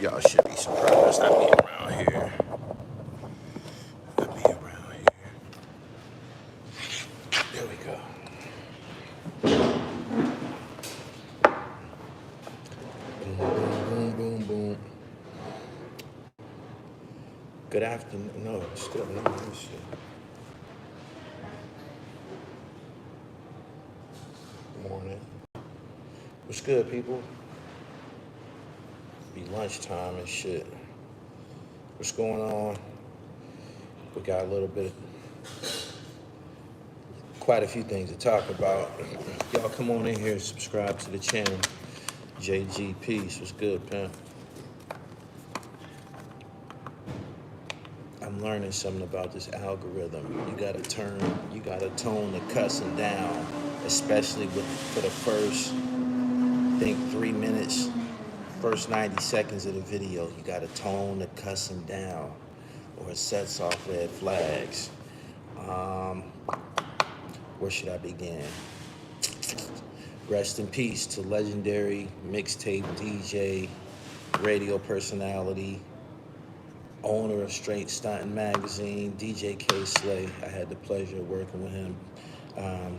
Y'all should be surprised I be around here. I be around here. There we go. Boom, boom, boom, boom, boom. Good afternoon. No, still no shit. Morning. What's good, people? Be lunchtime and shit. What's going on? We got a little bit, quite a few things to talk about. Y'all come on in here and subscribe to the channel. JG Peace. What's good, pimp? I'm learning something about this algorithm. You gotta tone the cussing down, especially for the first, I think 3 minutes, first 90 seconds of the video. You gotta tone the cussing down, or it sets off red flags. Where should I begin? Rest in peace to legendary mixtape DJ, radio personality, owner of Straight Stuntin' Magazine, DJ Kay-Slay. I had the pleasure of working with him a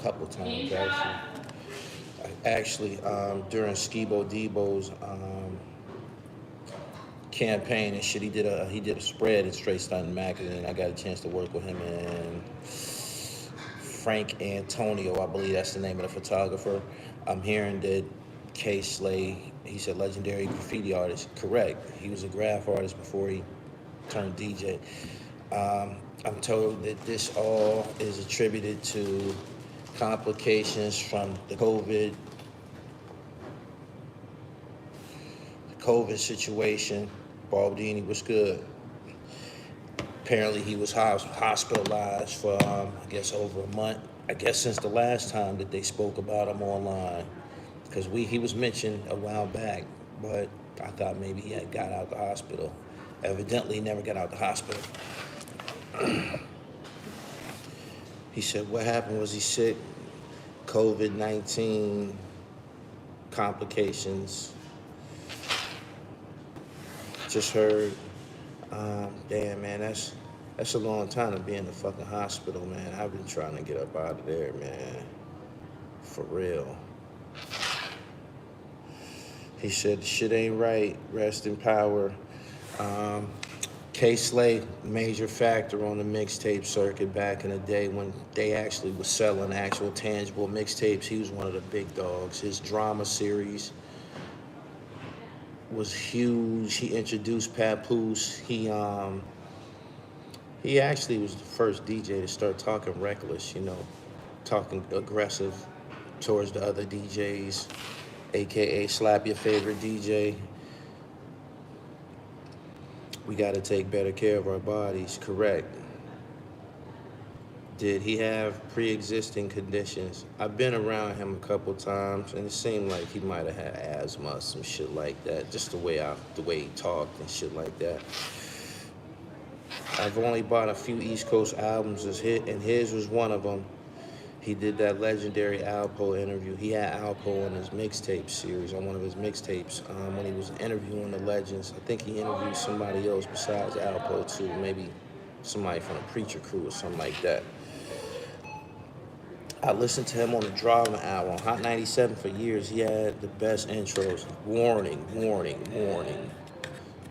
couple times, actually. During Skibo Debo's campaign and shit, he did a spread in Straight Stuntin' Magazine. I got a chance to work with him and Frank Antonio, I believe that's the name of the photographer. I'm hearing that Kay-Slay, he said legendary graffiti artist. Correct. He was a graph artist before he turned DJ. I'm told that this all is attributed to complications from the COVID situation. Baldini was good. Apparently he was hospitalized for, I guess, over a month. I guess since the last time that they spoke about him online. Because he was mentioned a while back, but I thought maybe he had got out the hospital. Evidently, he never got out the hospital. He said what happened was he sick, COVID-19 complications. Just heard, damn, man, that's a long time to be in the fucking hospital, man. I've been trying to get up out of there, man. For real. He said, shit ain't right. Rest in power. Kay-Slay, major factor on the mixtape circuit back in the day when they actually was selling actual tangible mixtapes. He was one of the big dogs. His drama series was huge. He introduced Papoose. He actually was the first DJ to start talking reckless, talking aggressive towards the other DJs. AKA slap your favorite DJ. We gotta take better care of our bodies, correct. Did he have pre-existing conditions? I've been around him a couple times and it seemed like he might have had asthma, some shit like that. Just the way he talked and shit like that. I've only bought a few East Coast albums and his was one of them. He did that legendary Alpo interview. He had Alpo on his mixtape series, on one of his mixtapes, when he was interviewing the legends. I think he interviewed somebody else besides Alpo too, maybe somebody from the Preacher Crew or something like that. I listened to him on the Drama album, Hot 97 for years. He had the best intros. Warning, warning, warning.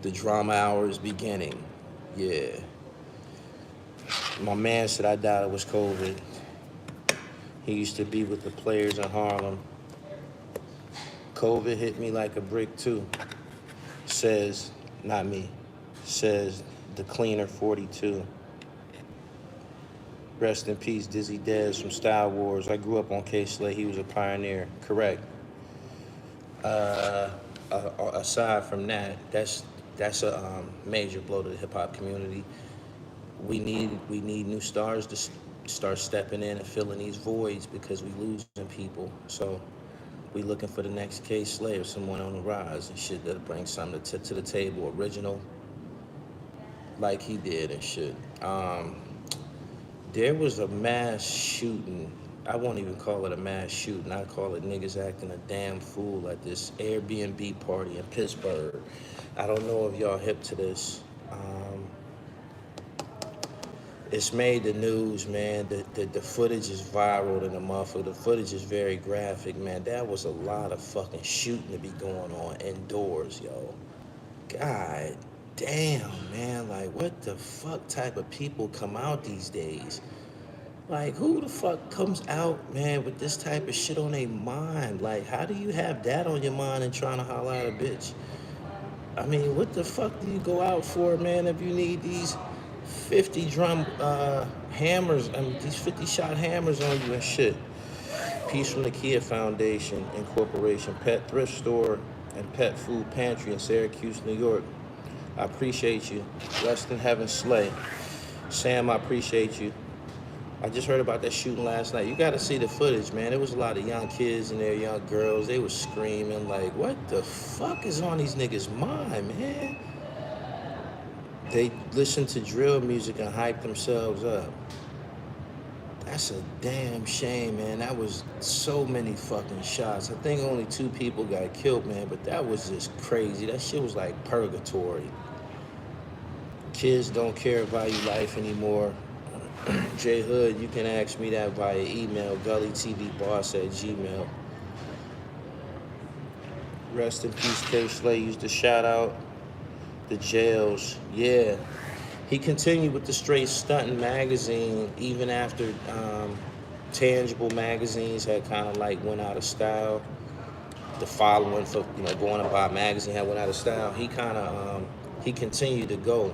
The drama hour is beginning. Yeah. My man said I died, it was COVID. He used to be with the players in Harlem. COVID hit me like a brick too. Says, not me, says the cleaner 42. Rest in peace, Dizzy Dez from Style Wars. I grew up on Kay-Slay, he was a pioneer, correct. Aside from that, that's a major blow to the hip hop community. We need new stars to start stepping in and filling these voids because we losing people. So we looking for the next Kay-Slay or someone on the rise and shit that'll bring something to the table, original, like he did and shit. There was a mass shooting I won't even call it a mass shooting. I call it niggas acting a damn fool at this Airbnb party in Pittsburgh. I don't know if y'all hip to this. It's made the news, man. The footage is viral in the motherfucker. The footage is very graphic, man. That was a lot of fucking shooting to be going on indoors, yo. God damn, man. Like, what the fuck type of people come out these days? Like, who the fuck comes out, man, with this type of shit on their mind? Like, how do you have that on your mind and trying to holler at a bitch? I mean, what the fuck do you go out for, man, if you need these 50 drum hammers, I mean, these 50 shot hammers on you and shit? Peace from the Kia Foundation Incorporation, Pet Thrift Store and Pet Food Pantry in Syracuse, New York. I appreciate you. Rest in heaven, Slay. Sam, I appreciate you. I just heard about that shooting last night. You got to see the footage, man. There was a lot of young kids in there, young girls. They were screaming like, what the fuck is on these niggas' mind, man? They listen to drill music and hype themselves up. That's a damn shame, man. That was so many fucking shots. I think only 2 people got killed, man, but that was just crazy. That shit was like purgatory. Kids don't care about your life anymore. J Hood, you can ask me that via email, gullytvboss@gmail. Rest in peace, Kay-Slay used to shout out the Juelz. Yeah, he continued with the straight stunting magazine even after tangible magazines had kind of like went out of style. The following for going to buy a magazine had went out of style. He kind of he continued to go.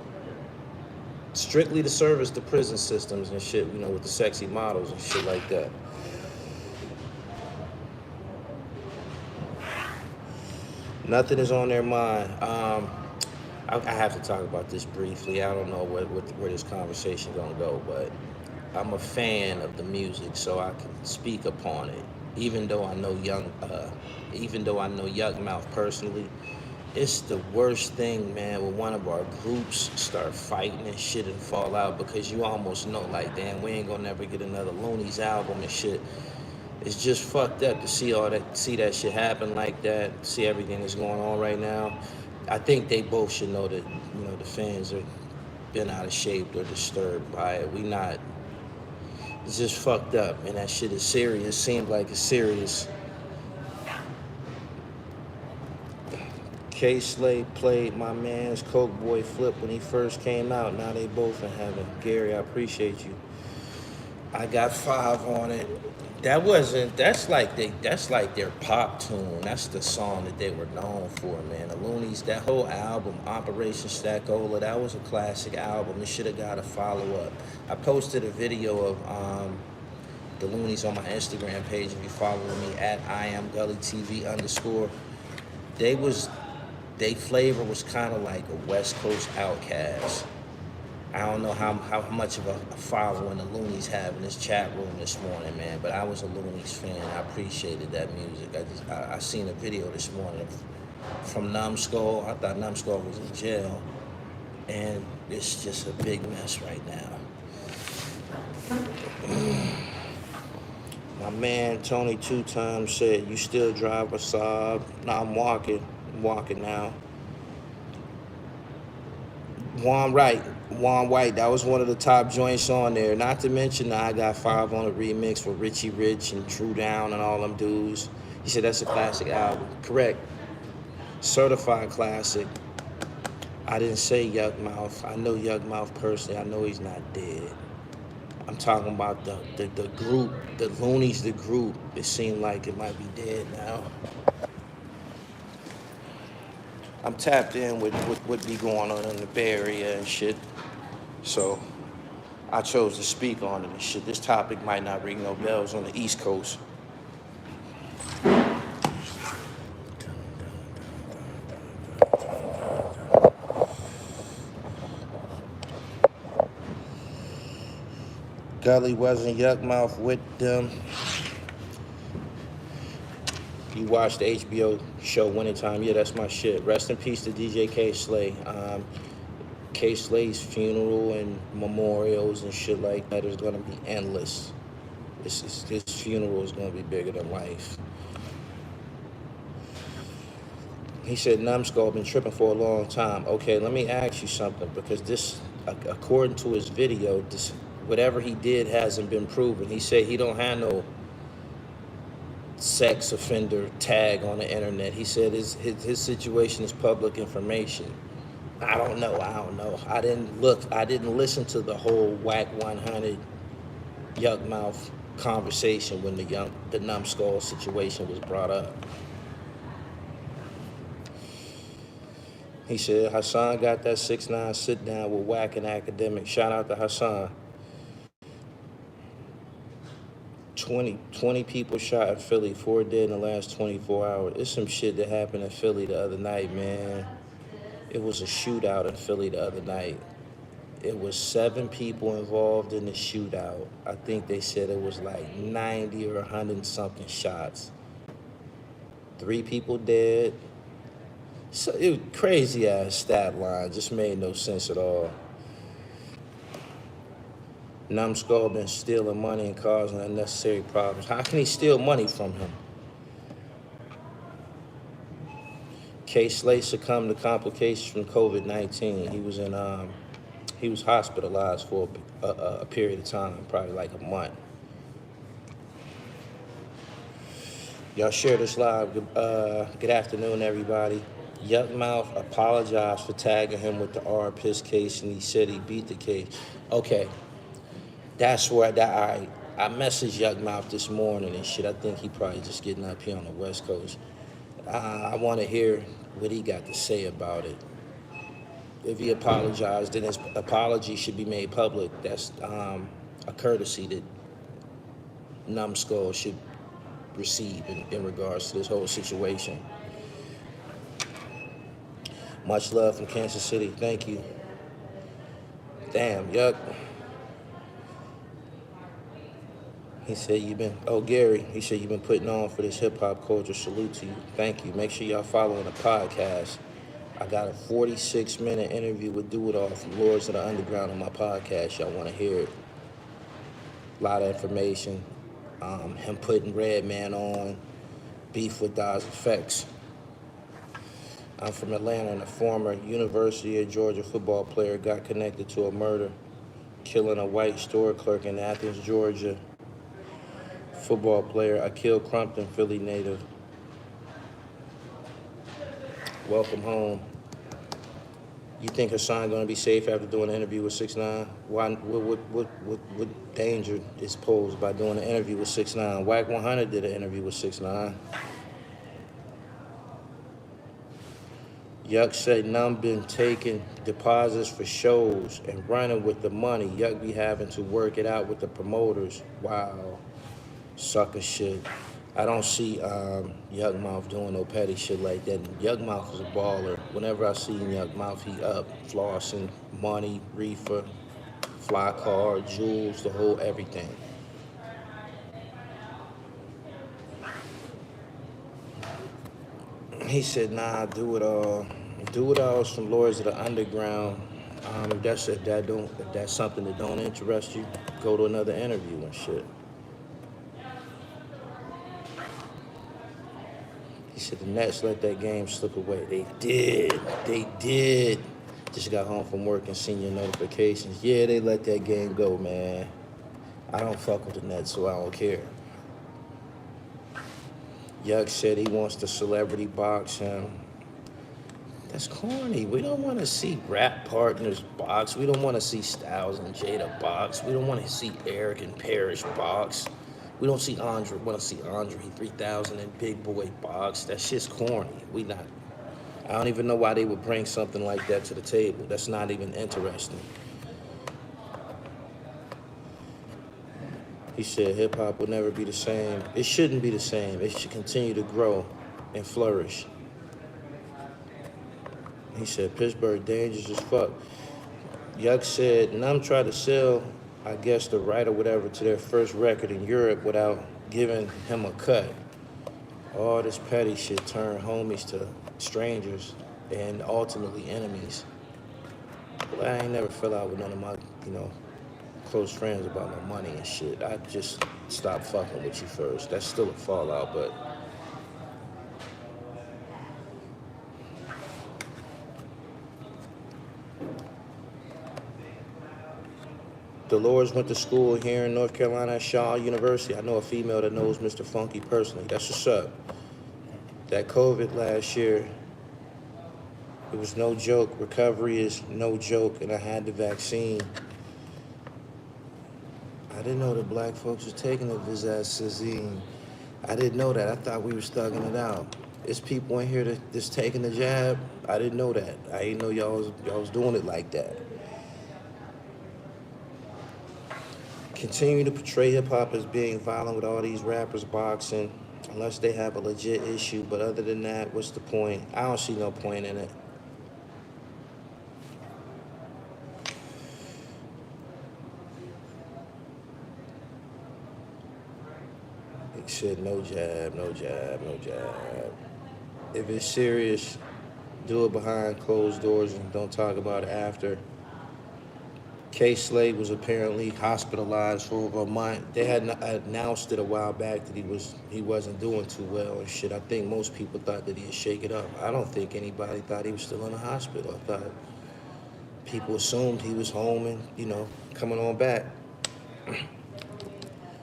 Strictly to service the prison systems and shit, with the sexy models and shit like that. Nothing is on their mind. I have to talk about this briefly. I don't know where this conversation gonna go, but I'm a fan of the music, so I can speak upon it. Even though I know Young Mouth personally. It's the worst thing, man, when one of our groups start fighting and shit and fall out, because you almost know, like, damn, we ain't gonna never get another Luniz album and shit. It's just fucked up to see that shit happen like that, see everything that's going on right now. I think they both should know that, the fans are been out of shape or disturbed by it. It's just fucked up, and that shit is serious. Seems like it's serious. Kay-Slay played my man's Coke Boy Flip when he first came out. Now they both in heaven. Gary, I appreciate you. I got 5 on it. That's like their pop tune. That's the song that they were known for, man. The Luniz, that whole album, Operation Stackola, that was a classic album. It should have got a follow-up. I posted a video of the Luniz on my Instagram page. If you follow me at @IamGullyTV_. They flavor was kind of like a West Coast Outkast. I don't know how much of a following the Luniz have in this chat room this morning, man, but I was a Luniz fan. I appreciated that music. I seen a video this morning from Numbskull. I thought Numbskull was in jail, and it's just a big mess right now. My man Tony 2 times said, "You still drive a Saab?" No, I'm walking now. Juan White, that was one of the top joints on there. Not to mention I got 5 on a remix with Richie Rich and Drew Down and all them dudes. He said that's a classic album. Correct. Certified classic. I didn't say Yuck Mouth. I know Yuck Mouth personally. I know he's not dead. I'm talking about the group, the Luniz, the group. It seemed like it might be dead now. I'm tapped in with what be going on in the Bay Area and shit. So I chose to speak on it and shit. This topic might not ring no bells on the East Coast. Gully wasn't Yuck Mouth with them. You watched the HBO show Wintertime. Yeah, that's my shit. Rest in peace to DJ Kay-Slay. Kay-Slay's funeral and memorials and shit like that is gonna be endless. His funeral is going to be bigger than life. He said, Numbskull been tripping for a long time. Okay, let me ask you something, because this, according to his video, this, whatever he did hasn't been proven. He said he don't have no sex offender tag on the internet. He said his situation is public information. I don't know. I didn't listen to the whole Whack 100 Yuck Mouth conversation when the Numbskull situation was brought up. He said Hassan got that 6ix9ine sit down with Whack and Academic. Shout out to Hassan. 20 people shot in Philly, 4 dead in the last 24 hours. It's some shit that happened in Philly the other night, man. It was a shootout in Philly the other night. It was 7 people involved in the shootout. I think they said it was like 90 or 100 something shots. 3 people dead. So it was crazy ass stat line, just made no sense at all. Numbskull been stealing money and causing unnecessary problems. How can he steal money from him? Kay-Slay succumbed to complications from COVID-19. He was hospitalized for a period of time, probably like a month. Y'all share this live. Good afternoon, everybody. Yuck Mouth apologized for tagging him with the R piss case, and he said he beat the case. Okay, that's where I messaged Yuck Mouth this morning and shit. I think he probably just getting up here on the West Coast. I want to hear what he got to say about it. If he apologized, then his apology should be made public. That's a courtesy that Numbskull should receive in regards to this whole situation. Much love from Kansas City. Thank you. Damn, Yuck. He said Gary, he said you've been putting on for this hip-hop culture. Salute to you. Thank you. Make sure y'all following the podcast. I got a 46-minute interview with Do It All from Lords of the Underground on my podcast. Y'all want to hear it. A lot of information. Him putting Redman on, beef with Daz Effects. I'm from Atlanta, and a former University of Georgia football player got connected to a murder, killing a white store clerk in Athens, Georgia. Football player, Akil Crumpton, Philly native. Welcome home. You think Hassan gonna be safe after doing an interview with 6ix9ine? Why? What danger is posed by doing an interview with 6ix9ine? Whack 100 did an interview with 6ix9ine. Yuck said Numb been taking deposits for shows and running with the money. Yuck be having to work it out with the promoters. Wow. Sucker shit. I don't see Yuck Mouth doing no petty shit like that. Yuck Mouth is a baller. Whenever I see Yuck Mouth, he up, flossing, money, reefer, fly car, Juelz, the whole everything. He said, nah, Do It All. Do It All is from Lords of the Underground. If that's something that don't interest you, go to another interview and shit. He said the Nets let that game slip away. They did. Just got home from work and seen your notifications. Yeah, they let that game go, man. I don't fuck with the Nets, so I don't care. Yuck said he wants the celebrity box him. That's corny. We don't want to see rap partners box. We don't want to see Styles and Jada box. We don't want to see Eric and Parrish box. We don't see Andre. Want to see Andre 3000 and Big Boy box. That shit's corny. I don't even know why they would bring something like that to the table. That's not even interesting. He said hip-hop will never be the same. It shouldn't be the same. It should continue to grow and flourish. He said Pittsburgh dangerous as fuck. Yuck said Numb tried to sell, I guess, the right or whatever to their first record in Europe without giving him a cut. All this petty shit turned homies to strangers and ultimately enemies. But I ain't never fell out with none of my, close friends about no money and shit. I just stop fucking with you first. That's still a fallout, but Dolores went to school here in North Carolina at Shaw University. I know a female that knows Mr. Funky personally. That's what's up. That COVID last year, it was no joke. Recovery is no joke, and I had the vaccine. I didn't know that black folks was taking the Visazine. I didn't know that. I thought we were thugging it out. There's people in here that's taking the jab. I didn't know that. I didn't know y'all was doing it like that. Continue to portray hip-hop as being violent with all these rappers boxing, unless they have a legit issue. But other than that, what's the point? I don't see no point in it. Big shit, no jab, no jab, no jab. If it's serious, do it behind closed doors and don't talk about it after. Kay-Slay was apparently hospitalized for over a month. They had announced it a while back that he wasn't doing too well and shit. I think most people thought that he'd shake it up. I don't think anybody thought he was still in the hospital. I thought people assumed he was home and, you know, coming on back.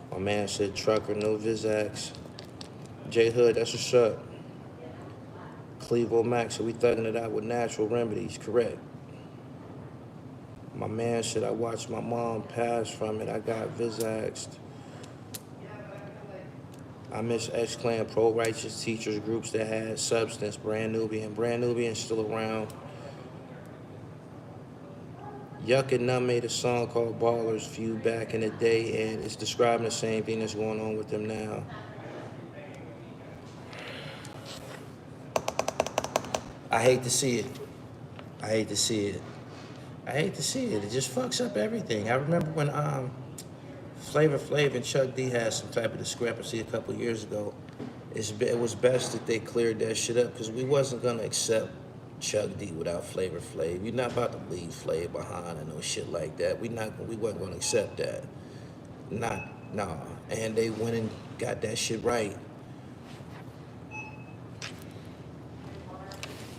My man said trucker, no Vizax. J Hood, that's what's up. Clevo Max, so we thugging it out with natural remedies, correct. My man said, I watched my mom pass from it. I got Vizaxed. I miss X-Clan pro-righteous teachers groups that had substance. Brand Nubian. Brand Nubian still around. Yuck and Num made a song called Ballers Few back in the day, and it's describing the same thing that's going on with them now. I hate to see it. I hate to see it. I hate to see it. It just fucks up everything. I remember when Flavor Flav and Chuck D had some type of discrepancy a couple years ago. It was best that they cleared that shit up because we wasn't gonna accept Chuck D without Flavor Flav. We're not about to leave Flav behind and no shit like that. We wasn't gonna accept that. Nah. And they went and got that shit right.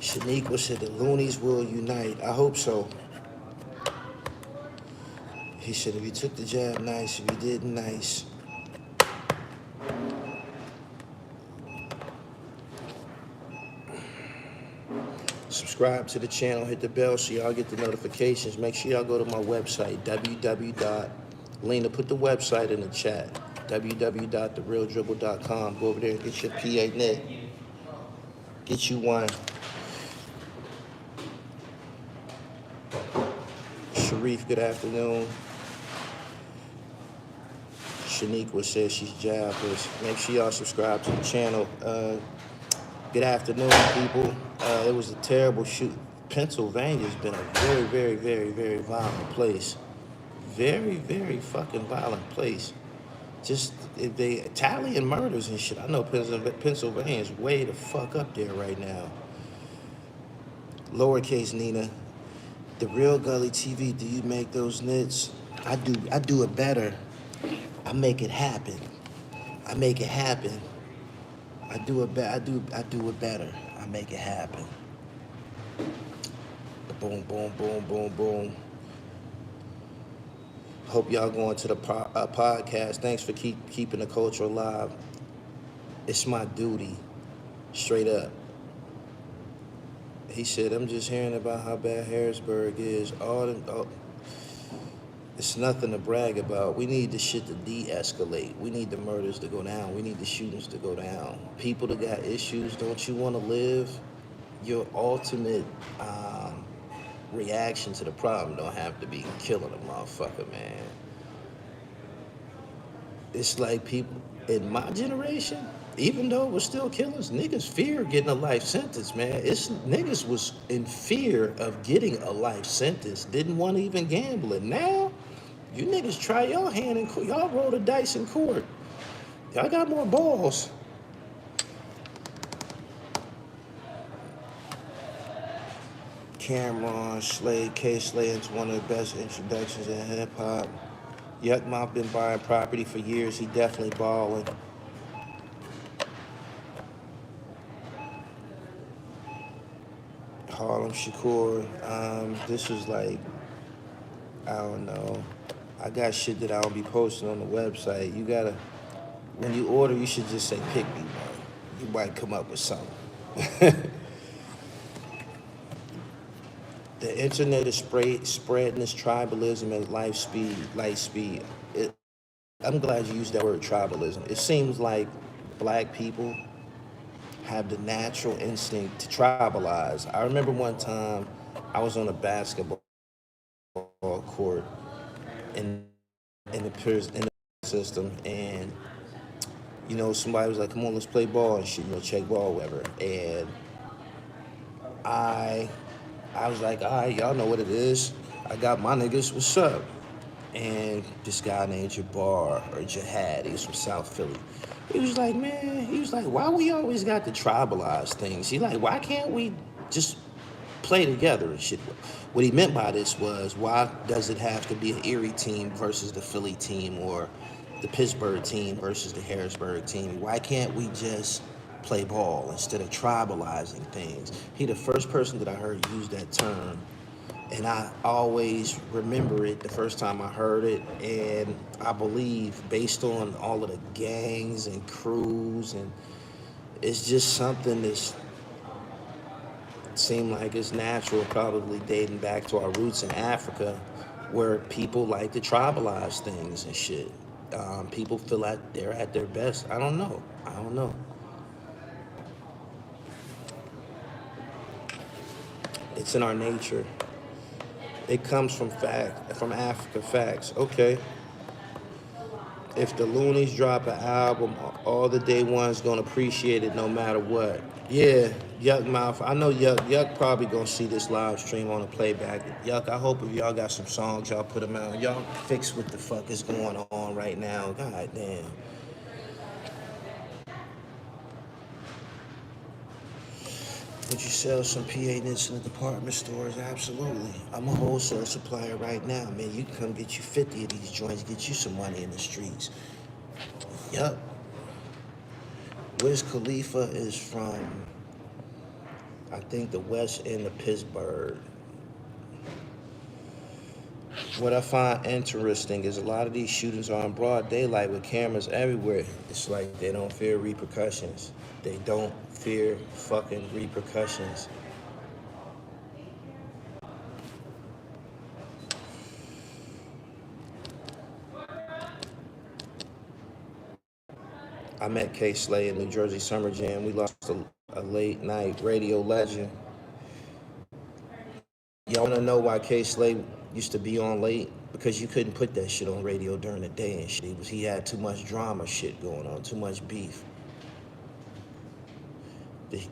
Shaniqua said the Luniz will unite. I hope so. He said, if you took the jab, nice. If you didn't, nice. Subscribe to the channel, hit the bell so y'all get the notifications. Make sure y'all go to my website, Lena, put the website in the chat, www.therealdribble.com. Go over there and get your PA net. Get you one. Sharif, good afternoon. Shaniqua says she's jobless. Make sure y'all subscribe to the channel. Good afternoon, people. It was a terrible shoot. Pennsylvania's been a very, very, very, very violent place. Very, very fucking violent place. Just, if they Italian murders and shit. I know Pennsylvania is way the fuck up there right now. Lowercase Nina. The real Gully TV, do you make those knits? I do it better. I make it happen. I make it happen. I do it better. I make it happen. Boom, boom, boom, boom, boom. Hope y'all going to the podcast. Thanks for keeping the culture alive. It's my duty, straight up. He said, I'm just hearing about how bad Harrisburg is. It's nothing to brag about. We need the shit to de-escalate. We need the murders to go down. We need the shootings to go down. People that got issues, don't you want to live? Your ultimate reaction to the problem don't have to be killing a motherfucker, man. It's like people in my generation, even though it was still killers, niggas fear getting a life sentence, man. Niggas was in fear of getting a life sentence, didn't want to even gamble it. Now, you niggas try your hand in court. Y'all roll the dice in court. Y'all got more balls. Cameron Slade, Kay-Slay is one of the best introductions in hip-hop. Yuck Mouth been buying property for years. He definitely balling. Harlem Shakur. This was like, I don't know. I got shit that I'll be posting on the website. You gotta, when you order, you should just say pick me, man. You might come up with something. The internet is spreading this tribalism at light speed. I'm glad you used that word tribalism. It seems like black people have the natural instinct to tribalize. I remember one time I was on a basketball court in the system, and you know, somebody was like, "Come on, let's play ball and shit, you know, check ball, whatever." And I was like, "All right, y'all know what it is. I got my niggas. What's up?" And this guy named Jabbar or Jihad, he was from South Philly. He was like, man, why we always got to tribalize things? He like, why can't we just play together and shit? What he meant by this was, why does it have to be an Erie team versus the Philly team, or the Pittsburgh team versus the Harrisburg team? Why can't we just play ball instead of tribalizing things? He the first person that I heard use that term. And I always remember it the first time I heard it, and I believe based on all of the gangs and crews, and it's just something that seemed like it's natural, probably dating back to our roots in Africa, where people like to tribalize things and shit. People feel like they're at their best. I don't know. It's in our nature. It comes from Africa facts. Okay. If the Luniz drop an album, all the day ones gonna appreciate it no matter what. Yeah, Yuck Mouth. I know Yuck probably gonna see this live stream on a playback. Yuck, I hope if y'all got some songs, y'all put them out. Y'all fix what the fuck is going on right now. God damn. Would you sell some PA knits in the department stores? Absolutely. I'm a wholesale supplier right now, man. You can come get you 50 of these joints, get you some money in the streets. Yup. Wiz Khalifa is from, I think, the west end of Pittsburgh. What I find interesting is a lot of these shootings are in broad daylight with cameras everywhere. It's like they don't fear repercussions. They don't fear fucking repercussions. I met Kay-Slay in New Jersey Summer Jam. We lost a late night radio legend. Y'all wanna know why Kay-Slay used to be on late? Because you couldn't put that shit on radio during the day and shit. He had too much drama shit going on, too much beef.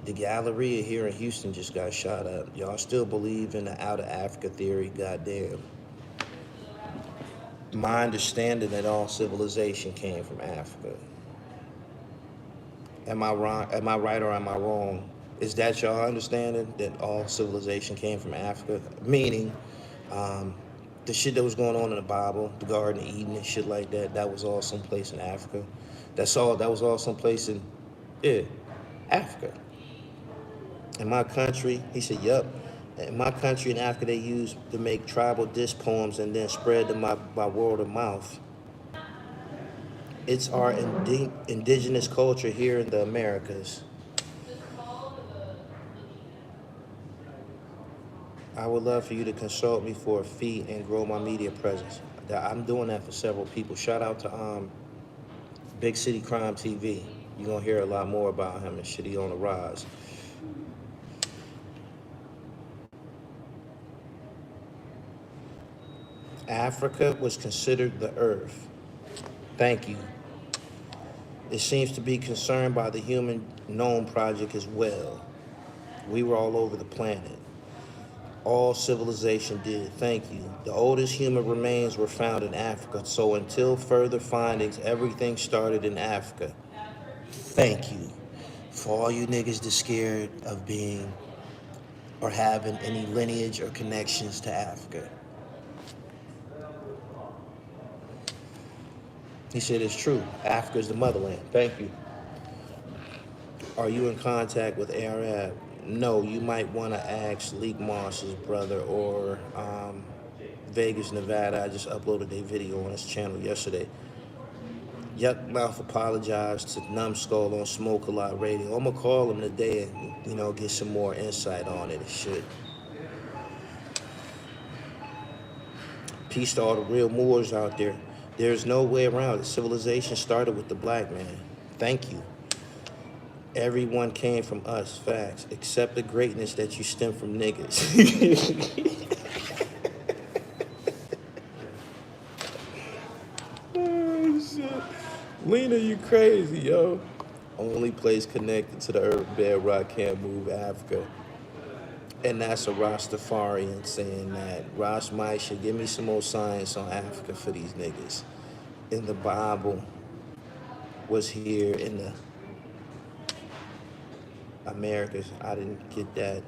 The Galleria here in Houston just got shot up. Y'all still believe in the out of Africa theory? Goddamn. My understanding that all civilization came from Africa. Am I wrong? Am I right or am I wrong? Is that y'all understanding that all civilization came from Africa? Meaning, the shit that was going on in the Bible, the Garden of Eden and shit like that, that was all someplace in Africa. That was all someplace in, Africa. In my country, he said, yup. In my country in Africa, they used to make tribal diss poems and then spread them by word of mouth. It's our indigenous culture here in the Americas. I would love for you to consult me for a fee and grow my media presence. I'm doing that for several people. Shout out to Big City Crime TV. You're gonna hear a lot more about him and shit. He on the rise. Africa was considered the earth. Thank you. It seems to be concerned by the Human Genome Project as well. We were all over the planet. All civilization did. Thank you. The oldest human remains were found in Africa, so until further findings, everything started in Africa. Thank you. For all you niggas that scared of being or having any lineage or connections to Africa. He said it's true. Africa's the motherland. Thank you. Are you in contact with Arab? No, you might want to ask Leak Moss's brother or Vegas, Nevada. I just uploaded a video on his channel yesterday. Yuck Mouth apologized to Numbskull on Smoke a Lot Radio. I'm gonna call him today and get some more insight on it and shit. Peace to all the real Moors out there. There's no way around it. Civilization started with the black man. Thank you. Everyone came from us, facts. Accept the greatness that you stem from niggas. Oh, shit. Lena, you crazy, yo. Only place connected to the urban bedrock can't move Africa. And that's a Rastafarian saying that. Ras Maisha, give me some more science on Africa for these niggas. In the Bible was here in the Americas. I didn't get that.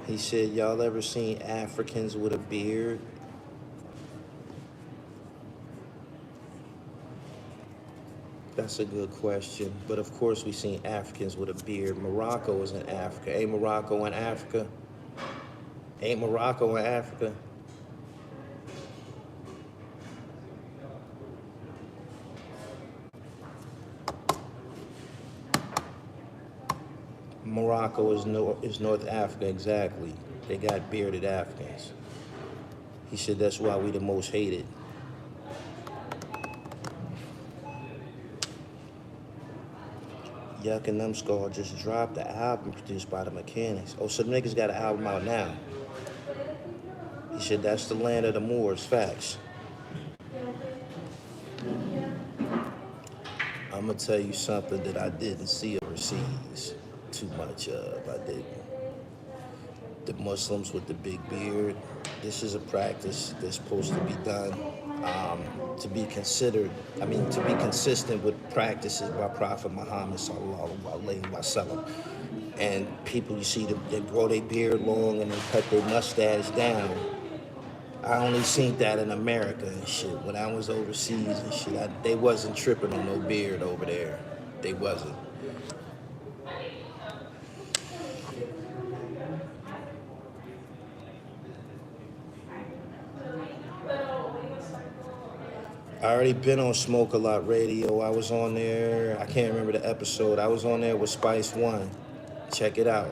He said, y'all ever seen Africans with a beard? That's a good question. But of course we seen Africans with a beard. Morocco is in Africa. Ain't Morocco in Africa? Ain't Morocco in Africa? Morocco is North Africa, exactly. They got bearded Africans. He said that's why we the most hated. Yuck and Numbskull just dropped the album produced by the Mechanics. Oh, so the niggas got an album out now. He said that's the land of the Moors, facts. I'm gonna tell you something that I didn't see overseas too much of. I didn't. The Muslims with the big beard, this is a practice that's supposed to be done to be considered, to be consistent with practices by Prophet Muhammad sallallahu alaihi wasallam. And people, you see, they grow their beard long and they cut their mustache down. I only seen that in America and shit. When I was overseas and shit, they wasn't tripping on no beard over there. They wasn't. I already been on Smoke a Lot Radio. I was on there, I can't remember the episode. I was on there with Spice One. Check it out.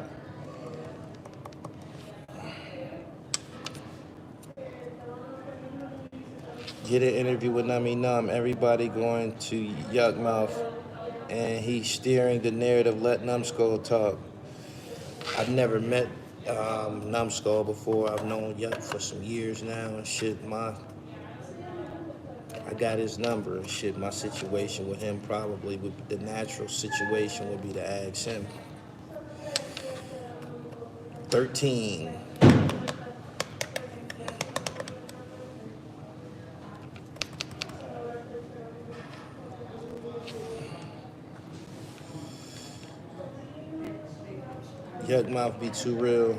Get an interview with Nummy Numb. Everybody going to Yuck Mouth, and he's steering the narrative. Let Numbskull talk. I've never met Numbskull before. I've known Yuck for some years now and shit. I got his number and shit. My situation with him probably would the natural situation would be to ask him. 13. Yuck Mouth be too real.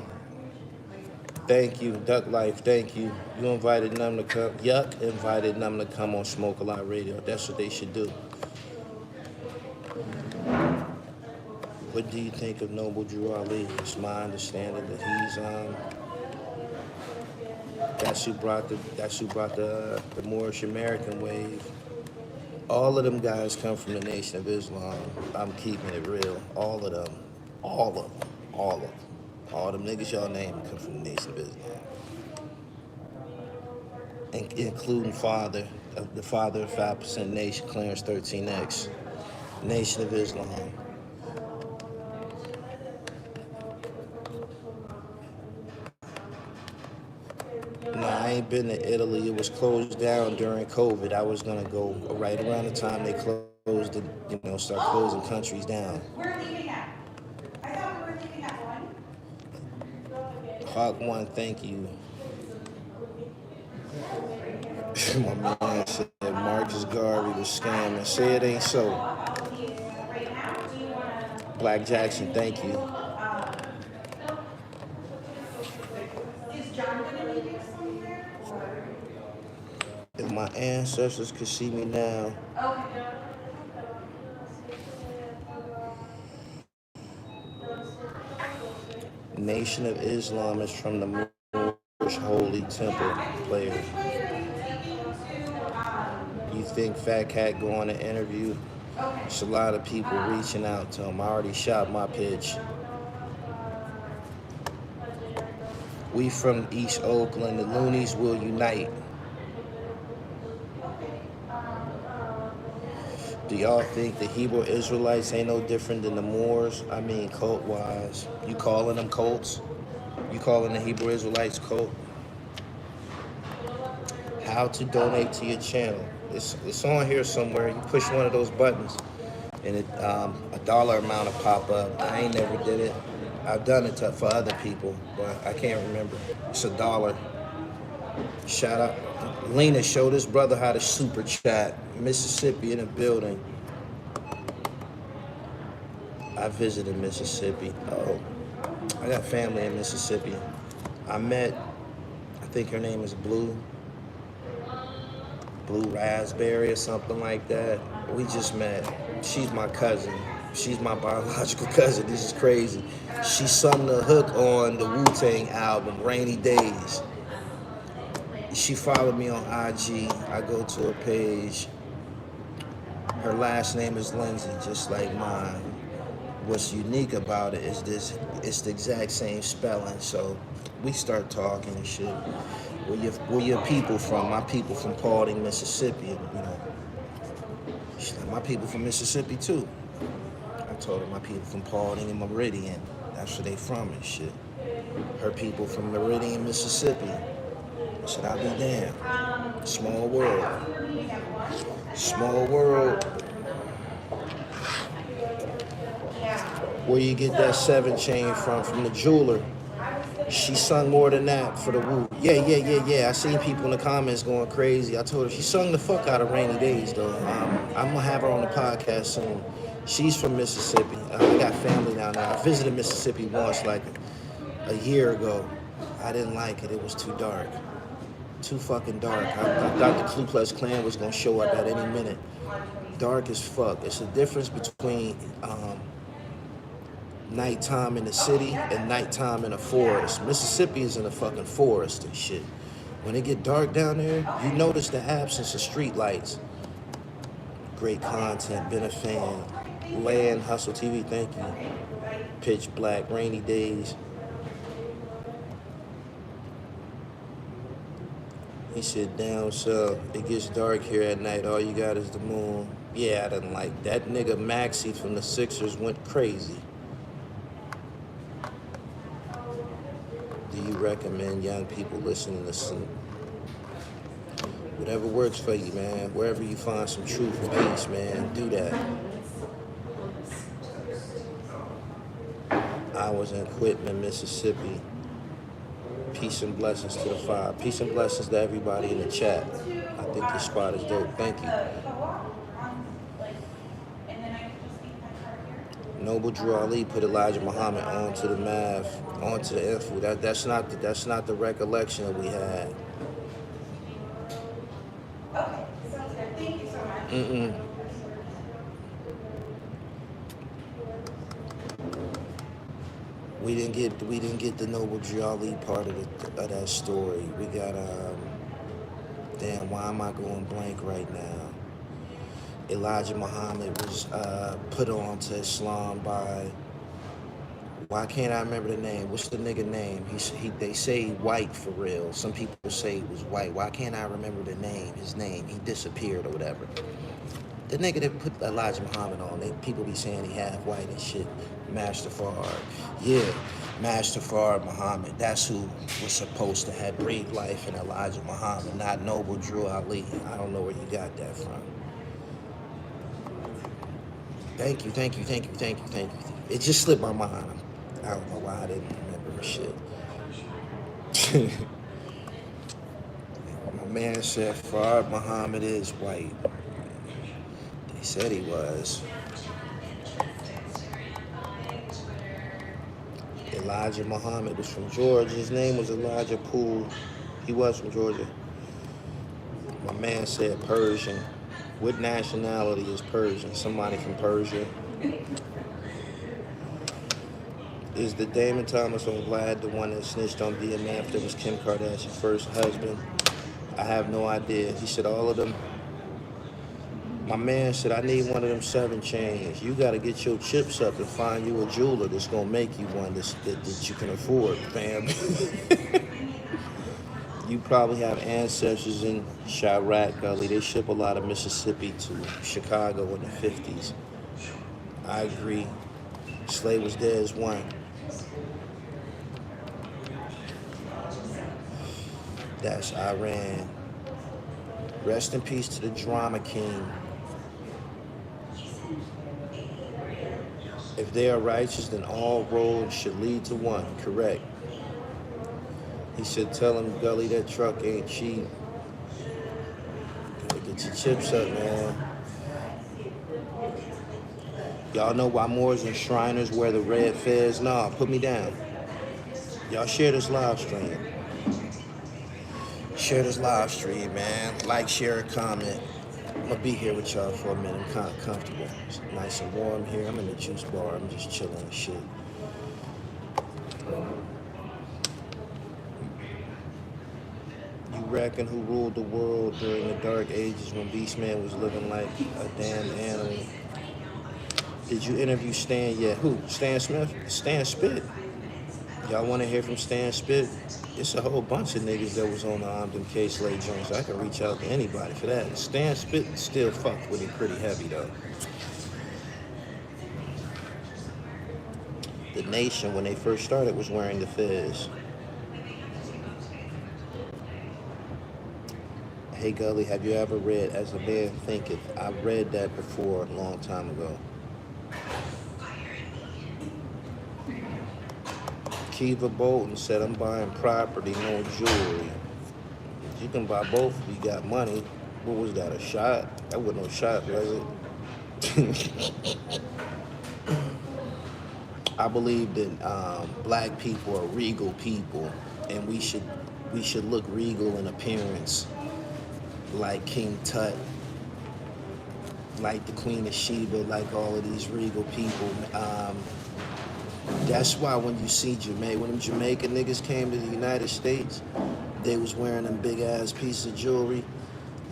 Thank you, Duck Life, thank you. You invited Numb to come. Yuck invited Numb to come on Smoke a Lot Radio. That's what they should do. What do you think of Noble Drew Ali? It's my understanding that he's that's who brought the Moorish American wave. All of them guys come from the Nation of Islam. I'm keeping it real. All of them. All them niggas y'all name come from the Nation of Islam. Including the father of 5% Nation, Clarence 13X. Nation of Islam. No, I ain't been to Italy. It was closed down during COVID. I was gonna go right around the time they closed it, start closing countries down. We're leaving at. I thought we were leaving at 1. Hawk One, thank you. My man said Marcus Garvey was scamming. Say it ain't so. Black Jackson, thank you. If my ancestors could see me now, Nation of Islam is from the Moorish Holy Temple players. You think Fat Cat going to interview? It's a lot of people reaching out to him. I already shot my pitch. We from East Oakland. The Luniz will unite. Do y'all think the Hebrew Israelites ain't no different than the Moors? I mean, cult-wise. You calling them cults? You calling the Hebrew Israelites cult? How to donate to your channel. It's on here somewhere. You push one of those buttons and a dollar amount will pop up. I ain't never did it. I've done it for other people, but I can't remember. It's $1. Shout out. Lena, show this brother how to super chat. Mississippi in the building. I visited Mississippi. Oh, I got family in Mississippi. I met, I think her name is Blue Raspberry or something like that. We just met. She's my cousin. She's my biological cousin. This is crazy. She sung the hook on the Wu-Tang album, Rainy Days. She followed me on IG. I go to her page. Her last name is Lindsey, just like mine. What's unique about it is it's the exact same spelling. So we start talking and shit. Where your people from? My people from Paulding, Mississippi. You know, she's like, my people from Mississippi too. I told her my people from Paulding and Meridian. That's where they from and shit. Her people from Meridian, Mississippi. I said, I'll be damned. Small world. Small world. Where you get that 7 chain from the jeweler. She sung more than that for the Wu. Yeah. I seen people in the comments going crazy. I told her she sung the fuck out of Rainy Days though. I'm gonna have her on the podcast soon. She's from Mississippi. I got family down there. I visited Mississippi once, like a year ago. I didn't like it. It was too dark. Too fucking dark. I thought the Ku Klux Klan was gonna show up at any minute. Dark as fuck. It's a difference between nighttime in the city and nighttime in a forest. Mississippi is in a fucking forest and shit. When it get dark down there, you notice the absence of street lights. Great content, been a fan. Land, Hustle TV, thank you. Pitch Black, Rainy Days. He said, down south, it gets dark here at night, all you got is the moon. Yeah, I didn't like that. Nigga Maxie from the Sixers went crazy. Do you recommend young people listening to some? Whatever works for you, man. Wherever you find some truth and peace, man, do that. I was in Quitman, Mississippi. Peace and blessings to the 5. Peace and blessings to everybody in the chat. I think this spot is dope. Thank you. Noble Drew Ali put Elijah Muhammad onto the math, onto the info. That's not the recollection that we had. Okay, sounds good. Thank you so much. We didn't get the Noble Drew Ali part of that story. We got damn, why am I going blank right now? Elijah Muhammad was put on to Islam by, why can't I remember the name? What's the nigga name? They say white for real. Some people say he was white. Why can't I remember the name? His name. He disappeared or whatever. The nigga that put Elijah Muhammad on, people be saying he half white and shit. Master Fard. Yeah, Master Fard Muhammad. That's who was supposed to have breathed life in Elijah Muhammad, not Noble Drew Ali. I don't know where you got that from. Thank you. It just slipped my mind. I don't know why I didn't remember shit. My man said Fard Muhammad is white. They said he was. Elijah Muhammad was from Georgia. His name was Elijah Poole. He was from Georgia. My man said Persian. What nationality is Persian? Somebody from Persia. Is the Damon Thomas on Vlad the one that snitched on BMF that was Kim Kardashian's first husband? I have no idea. He said all of them. My man said, I need one of them 7 chains. You gotta get your chips up and find you a jeweler that's gonna make you one that you can afford, fam. You probably have ancestors in Chirac, Gully. They ship a lot of Mississippi to Chicago in the 50s. I agree. Slay was there as one. That's Iran. Rest in peace to the drama king. If they are righteous, then all roads should lead to one. Correct. He said, tell him, Gully, that truck ain't cheap. Gotta get your chips up, man. Y'all know why Moors and Shriners wear the red fez? Nah, put me down. Y'all share this live stream. Share this live stream, man. Like, share, and comment. I'm gonna be here with y'all for a minute. I'm kind of comfortable. It's nice and warm here. I'm in the juice bar. I'm just chilling and shit. You reckon who ruled the world during the dark ages when Beastman was living like a damn animal? Did you interview Stan yet? Who? Stan Smith? Stan Spit? Y'all want to hear from Stan Spit? It's a whole bunch of niggas that was on the Kay-Slay joints. I can reach out to anybody for that. Stan Spit still fucked with him pretty heavy though. The Nation, when they first started, was wearing the fez. Hey Gully, have you ever read As a Man Thinketh? I read that before a long time ago. Kiva Bolton said, I'm buying property, no jewelry. You can buy both if you got money. What was that, a shot? That wasn't no shot, was it? I believe that black people are regal people, and we should look regal in appearance, like King Tut, like the Queen of Sheba, like all of these regal people. That's why when you see when them Jamaican niggas came to the United States, they was wearing them big ass pieces of jewelry,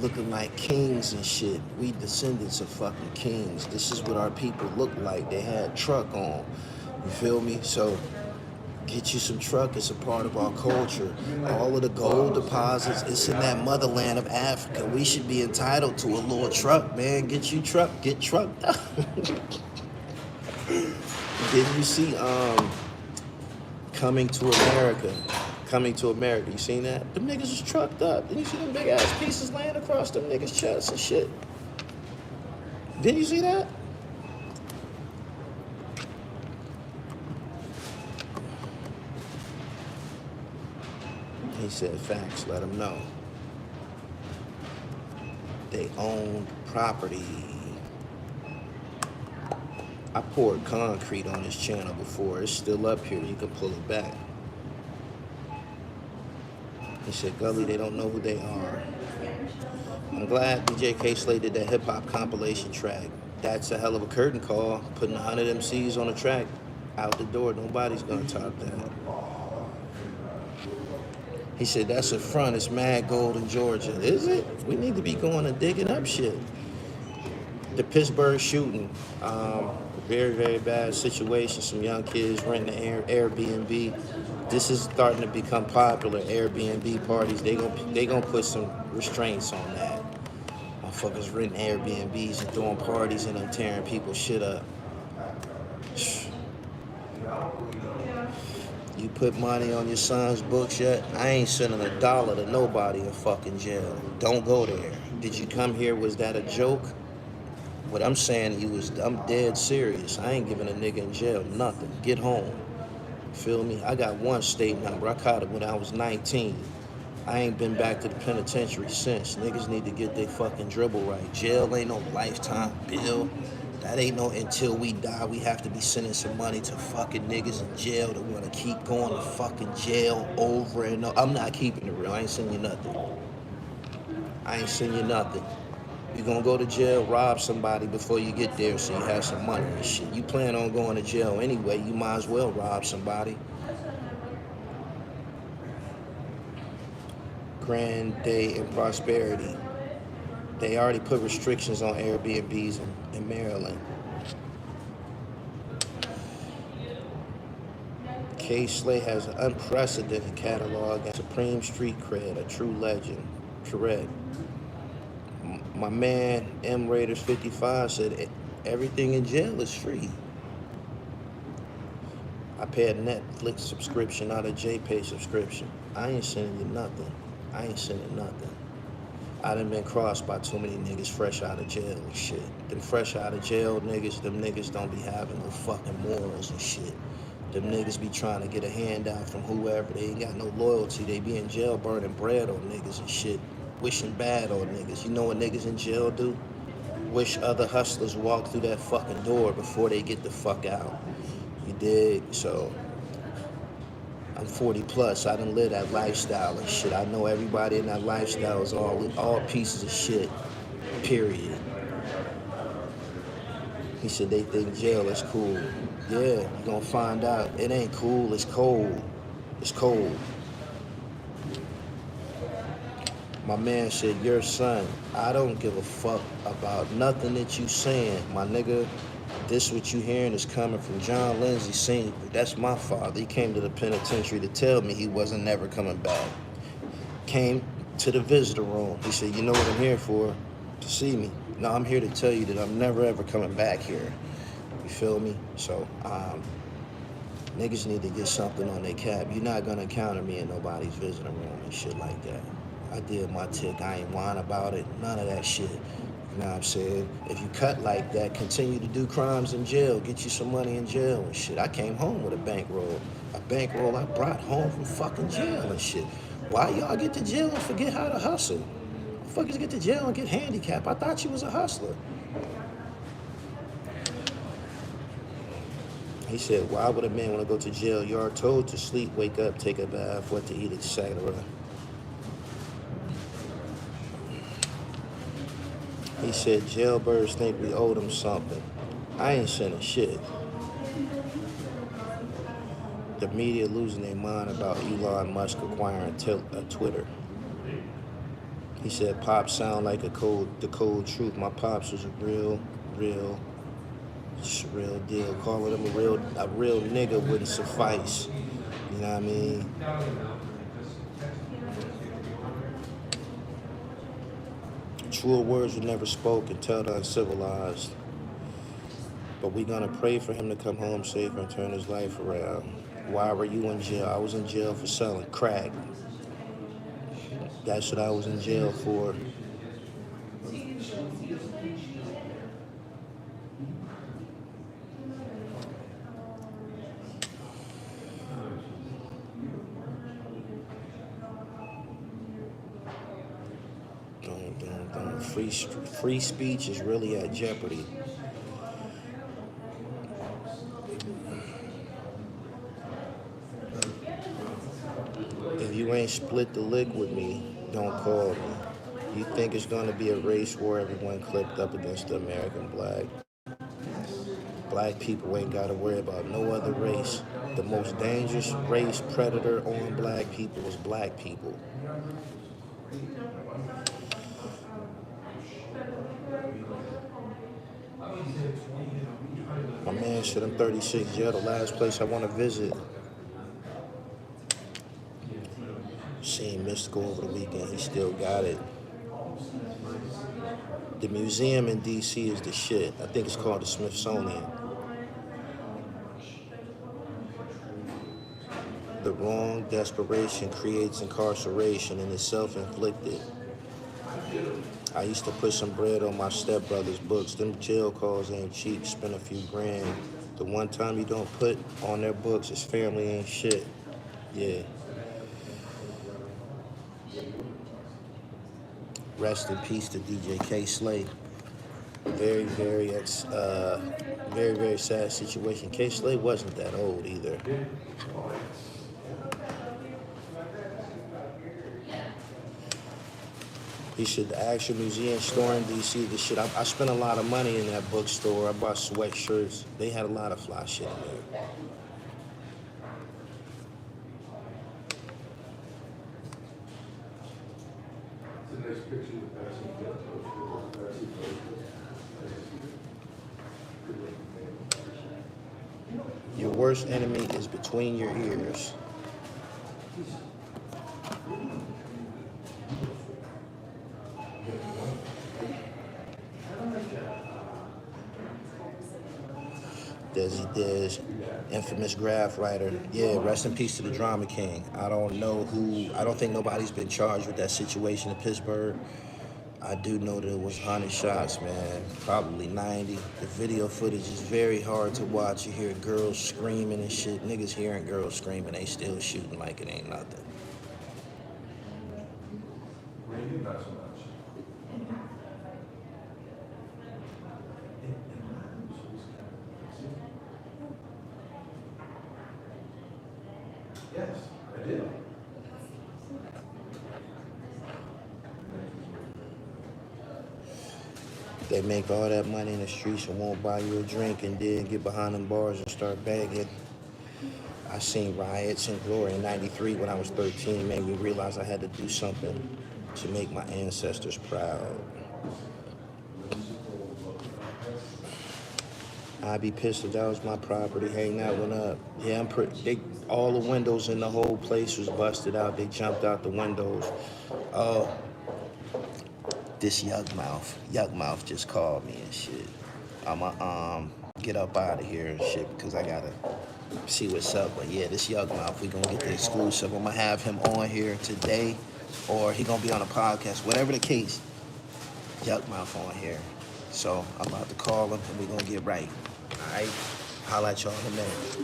looking like kings and shit. We descendants of fucking kings. This is what our people look like. They had truck on. You feel me? So get you some truck. It's a part of our culture. All of the gold deposits, it's in that motherland of Africa. We should be entitled to a little truck, man. Get you truck. Get trucked up. Didn't you see Coming to America? Coming to America, you seen that? Them niggas was trucked up. Didn't you see them big ass pieces laying across them niggas' chests and shit? Didn't you see that? He said facts, let them know. They owned property. I poured concrete on this channel before. It's still up here. You can pull it back. He said, Gully, they don't know who they are. I'm glad DJ Kay-Slay did that hip-hop compilation track. That's a hell of a curtain call. Putting 100 MCs on a track. Out the door. Nobody's going to top that. He said, that's a front. It's mad gold in Georgia. Is it? We need to be going and digging up shit. The Pittsburgh shooting. Very, very bad situation. Some young kids renting an Airbnb. This is starting to become popular. Airbnb parties. They gonna put some restraints on that. Motherfuckers renting Airbnbs and throwing parties and them tearing people's shit up. You put money on your son's books yet? I ain't sending $1 to nobody in fucking jail. Don't go there. Did you come here? Was that a joke? What I'm saying to you is I'm dead serious. I ain't giving a nigga in jail nothing. Get home. Feel me? I got one state number. I caught it when I was 19. I ain't been back to the penitentiary since. Niggas need to get their fucking dribble right. Jail ain't no lifetime bill. That ain't no until we die. We have to be sending some money to fucking niggas in jail that want to keep going to fucking jail over and over. I'm not keeping it real. I ain't sending you nothing. I ain't send you nothing. You gonna go to jail, rob somebody before you get there so you have some money and shit. You plan on going to jail anyway, you might as well rob somebody. Grand Day and Prosperity. They already put restrictions on Airbnbs in Maryland. Kay-Slay has an unprecedented catalog and supreme street cred, a true legend. Correct. My man M Raiders 55 said everything in jail is free. I pay a Netflix subscription, not a JPay subscription. I ain't sending you nothing. I ain't sending nothing. I done been crossed by too many niggas fresh out of jail and shit. Them fresh out of jail niggas, them niggas don't be having no fucking morals and shit. Them niggas be trying to get a handout from whoever. They ain't got no loyalty. They be in jail burning bread on niggas and shit. Wishing bad on niggas. You know what niggas in jail do? Wish other hustlers walk through that fucking door before they get the fuck out. You dig? So, I'm 40 plus. I done live that lifestyle and shit. I know everybody in that lifestyle is all pieces of shit. Period. He said they think jail is cool. Yeah, you gonna find out. It ain't cool, it's cold. It's cold. My man said, your son, I don't give a fuck about nothing that you saying. My nigga, this what you hearing is coming from John Lindsey Sr. That's my father. He came to the penitentiary to tell me he wasn't never coming back. Came to the visitor room. He said, you know what I'm here for? To see me. No, I'm here to tell you that I'm never ever coming back here. You feel me? So, niggas need to get something on their cap. You're not gonna encounter me in nobody's visitor room and shit like that. I did my tick. I ain't whine about it. None of that shit. You know what I'm saying? If you cut like that, continue to do crimes in jail. Get you some money in jail and shit. I came home with a bankroll. A bankroll I brought home from fucking jail and shit. Why y'all get to jail and forget how to hustle? Fuckers get to jail and get handicapped. I thought you was a hustler. He said, why would a man want to go to jail? You are told to sleep, wake up, take a bath, what to eat, etc. He said, jailbirds think we owe them something. I ain't sending shit. The media losing their mind about Elon Musk acquiring Twitter. He said, Pops sound like the cold truth. My pops was a real deal. Calling him a real nigga wouldn't suffice. You know what I mean? Truer words were never spoken, tell the uncivilized. But we gonna pray for him to come home safe and turn his life around. Why were you in jail? I was in jail for selling crack. That's what I was in jail for. Free speech is really at jeopardy. If you ain't split the lick with me, don't call me. You think it's gonna be a race war, everyone clipped up against the American black. Black people ain't gotta worry about no other race. The most dangerous race predator on black people is black people. My man said I'm 36, jail, the last place I want to visit. Seen Mystical over the weekend, he still got it. The museum in DC is the shit. I think it's called the Smithsonian. The wrong desperation creates incarceration and is self-inflicted. I used to put some bread on my stepbrother's books. Them jail calls ain't cheap, spend a few grand. The one time you don't put on their books, his family ain't shit. Yeah. Rest in peace to DJ Kay-Slay. Very, very sad situation. Kay-Slay wasn't that old either. He should, the actual museum store in DC, the shit, I spent a lot of money in that bookstore. I bought sweatshirts. They had a lot of fly shit in there. It's a nice picture of the passing. Your worst enemy is between your ears. Desi Diz, infamous graph writer. Yeah, rest in peace to the Drama King. I don't think nobody's been charged with that situation in Pittsburgh. I do know that it was 100 shots, man, probably 90. The video footage is very hard to watch. You hear girls screaming and shit. Niggas hearing girls screaming, they still shooting like it ain't nothing. Maybe not so much. Yes, I did. They make all that money in the streets and won't buy you a drink and then get behind them bars and start begging. I seen riots in Glory in '93 when I was 13. Made me realize I had to do something to make my ancestors proud. I'd be pissed if that was my property. Hang that one up. Yeah, all the windows in the whole place was busted out. They jumped out the windows. Oh, this Yuck Mouth just called me and shit. I'ma get up out of here and shit because I gotta see what's up. But yeah, this Yuck Mouth, we gonna get the exclusive. I'm gonna have him on here today, or he gonna be on a podcast. Whatever the case, Yuck Mouth on here. So I'm about to call him and we gonna get right. All right, holla at y'all in a minute.